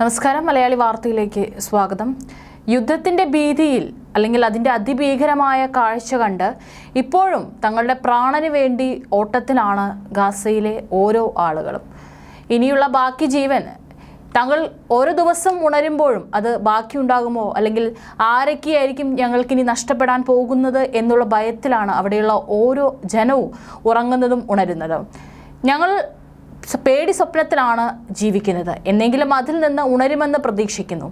നമസ്കാരം, മലയാളി വാർത്തയിലേക്ക് സ്വാഗതം. യുദ്ധത്തിന്റെ ഭീതിയിൽ അല്ലെങ്കിൽ അതിന്റെ അതിഭീകരമായ കാഴ്ച കണ്ട് ഇപ്പോഴും തങ്ങളുടെ പ്രാണന് വേണ്ടി ഓട്ടത്തിലാണ് ഗാസയിലെ ഓരോ ആളുകളും. ഇനിയുള്ള ബാക്കി ജീവൻ തങ്ങൾ ഓരോ ദിവസം ഉണരുമ്പോഴും അത് ബാക്കിയുണ്ടാകുമോ, അല്ലെങ്കിൽ ആരൊക്കെയായിരിക്കും ഞങ്ങൾക്കിനി നഷ്ടപ്പെടാൻ പോകുന്നത് എന്നുള്ള ഭയത്തിലാണ് അവിടെയുള്ള ഓരോ ജനവും ഉറങ്ങുന്നതും ഉണരുന്നതും. ഞങ്ങൾ പേടി സ്വപ്നത്തിലാണ് ജീവിക്കുന്നത്, എന്നെങ്കിലും അതിൽ നിന്ന് ഉണരുമെന്ന് പ്രതീക്ഷിക്കുന്നു.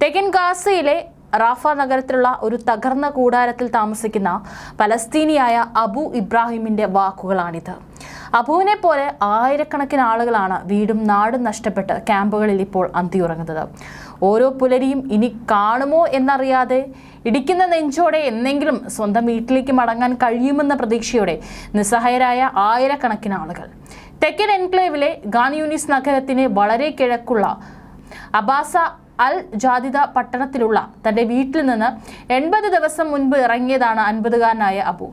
തെക്കൻ ഗാസയിലെ റാഫ നഗരത്തിലുള്ള ഒരു തകർന്ന കൂടാരത്തിൽ താമസിക്കുന്ന പലസ്തീനിയായ അബു ഇബ്രാഹിമിന്റെ വാക്കുകളാണിത്. അബുവിനെ പോലെ ആയിരക്കണക്കിന് ആളുകളാണ് വീടും നാടും നഷ്ടപ്പെട്ട് ക്യാമ്പുകളിൽ ഇപ്പോൾ അന്തിയുറങ്ങുന്നത്. ഓരോ പുലരിയും ഇനി കാണുമോ എന്നറിയാതെ ഇടിക്കുന്ന നെഞ്ചോടെ എന്നെങ്കിലും സ്വന്തം വീട്ടിലേക്ക് മടങ്ങാൻ കഴിയുമെന്ന പ്രതീക്ഷയോടെ നിസ്സഹായരായ ആയിരക്കണക്കിന് ആളുകൾ. തെക്കൻ എൻക്ലേവിലെ ഖാൻ യൂനിസ് നഗരത്തിന് വളരെ കിഴക്കുള്ള അബാസ അൽ ജാദിദ പട്ടണത്തിലുള്ള തന്റെ വീട്ടിൽ നിന്ന് 80 ദിവസം മുൻപ് ഇറങ്ങിയതാണ് 50-കാരനായ അബു.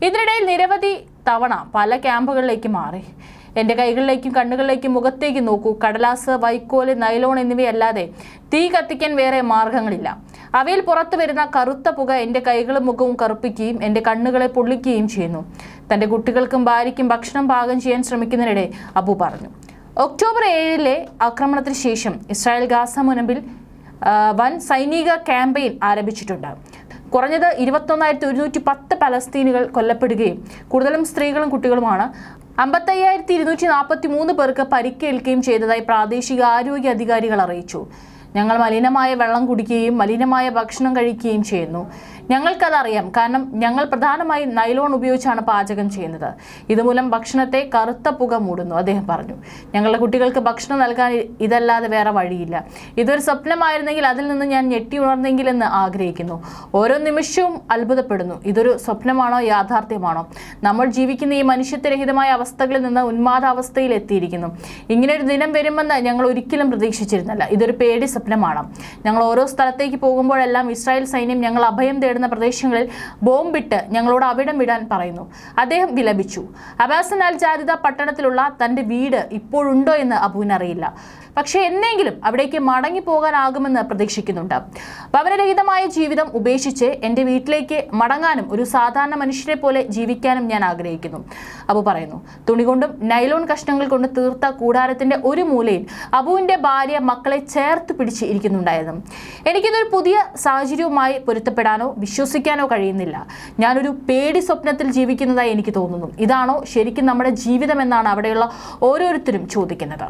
ഇതിനിടയിൽ നിരവധി തവണ പല ക്യാമ്പുകളിലേക്ക് മാറി. എൻ്റെ കൈകളിലേക്കും കണ്ണുകളിലേക്കും മുഖത്തേക്ക് നോക്കൂ. കടലാസ്, വൈക്കോല്, നൈലോൺ എന്നിവയല്ലാതെ തീ കത്തിക്കാൻ വേറെ മാർഗങ്ങളില്ല. അവയിൽ പുറത്തു വരുന്ന കറുത്ത പുക എൻ്റെ കൈകളും മുഖവും കറുപ്പിക്കുകയും എൻ്റെ കണ്ണുകളെ പൊള്ളിക്കുകയും ചെയ്യുന്നു. തൻ്റെ കുട്ടികൾക്കും ഭാര്യയ്ക്കും ഭക്ഷണം പാകം ചെയ്യാൻ ശ്രമിക്കുന്നതിനിടെ അബു പറഞ്ഞു. ഒക്ടോബർ 7 ആക്രമണത്തിന് ശേഷം ഇസ്രായേൽ ഗാസ മുനമ്പിൽ വൻ സൈനിക ക്യാമ്പയിൻ ആരംഭിച്ചിട്ടുണ്ട്. കുറഞ്ഞത് 21,110 പലസ്തീനികൾ കൊല്ലപ്പെടുകയും കൂടുതലും സ്ത്രീകളും കുട്ടികളുമാണ്. 55,243 പേർക്ക് പരിക്കേൽക്കുകയും ചെയ്തതായി പ്രാദേശിക ആരോഗ്യ അധികാരികൾ അറിയിച്ചു. ഞങ്ങൾ മലിനമായ വെള്ളം കുടിക്കുകയും മലിനമായ ഭക്ഷണം കഴിക്കുകയും ചെയ്യുന്നു. ഞങ്ങൾക്കതറിയാം, കാരണം ഞങ്ങൾ പ്രധാനമായും നൈലോൺ ഉപയോഗിച്ചാണ് പാചകം ചെയ്യുന്നത്. ഇതുമൂലം ഭക്ഷണത്തെ കറുത്ത പുക മൂടുന്നു, അദ്ദേഹം പറഞ്ഞു. ഞങ്ങളുടെ കുട്ടികൾക്ക് ഭക്ഷണം നൽകാൻ ഇതല്ലാതെ വേറെ വഴിയില്ല. ഇതൊരു സ്വപ്നമായിരുന്നെങ്കിൽ അതിൽ നിന്ന് ഞാൻ ഞെട്ടി ഉണർന്നെങ്കിലെന്ന് ആഗ്രഹിക്കുന്നു. ഓരോ നിമിഷവും അത്ഭുതപ്പെടുന്നു. ഇതൊരു സ്വപ്നമാണോ യാഥാർത്ഥ്യമാണോ? നമ്മൾ ജീവിക്കുന്ന ഈ മനുഷ്യത്വരഹിതമായ അവസ്ഥകളിൽ നിന്ന് ഉന്മാദാവസ്ഥയിൽ എത്തിയിരിക്കുന്നു. ഇങ്ങനൊരു ദിനം വരുമെന്ന് ഞങ്ങൾ ഒരിക്കലും പ്രതീക്ഷിച്ചിരുന്നില്ല. ഇതൊരു പേടി സ്വപ്നമാണ്. ഞങ്ങൾ ഓരോ സ്ഥലത്തേക്ക് പോകുമ്പോഴെല്ലാം ഇസ്രായേൽ സൈന്യം ഞങ്ങൾ അഭയം തേടുന്ന പ്രദേശങ്ങളിൽ ബോംബിട്ട് ഞങ്ങളോട് അവിടം വിടാൻ പറയുന്നു, അദ്ദേഹം വിലപിച്ചു. അബാസ അൽ ജാദിദ പട്ടണത്തിലുള്ള തന്റെ വീട് ഇപ്പോഴുണ്ടോ എന്ന് അബുവിനറിയില്ല. പക്ഷേ എന്നെങ്കിലും അവിടേക്ക് മടങ്ങി പോകാനാകുമെന്ന് പ്രതീക്ഷിക്കുന്നുണ്ട്. ഭവനരഹിതമായ ജീവിതം ഉപേക്ഷിച്ച് എൻ്റെ വീട്ടിലേക്ക് മടങ്ങാനും ഒരു സാധാരണ മനുഷ്യരെ പോലെ ജീവിക്കാനും ഞാൻ ആഗ്രഹിക്കുന്നു, അബു പറയുന്നു. തുണി കൊണ്ടും നൈലോൺ കഷ്ണങ്ങൾ കൊണ്ട് തീർത്ത കൂടാരത്തിന്റെ ഒരു മൂലയിൽ അബുവിന്റെ ഭാര്യ മക്കളെ ചേർത്ത് പിടിച്ച് ഇരിക്കുന്നുണ്ടായിരുന്നു. എനിക്കിതൊരു പുതിയ സാഹചര്യവുമായി പൊരുത്തപ്പെടാനോ വിശ്വസിക്കാനോ കഴിയുന്നില്ല. ഞാനൊരു പേടി സ്വപ്നത്തിൽ ജീവിക്കുന്നതായി എനിക്ക് തോന്നുന്നു. ഇതാണോ ശരിക്കും നമ്മുടെ ജീവിതം എന്നാണ് അവിടെയുള്ള ഓരോരുത്തരും ചോദിക്കുന്നത്.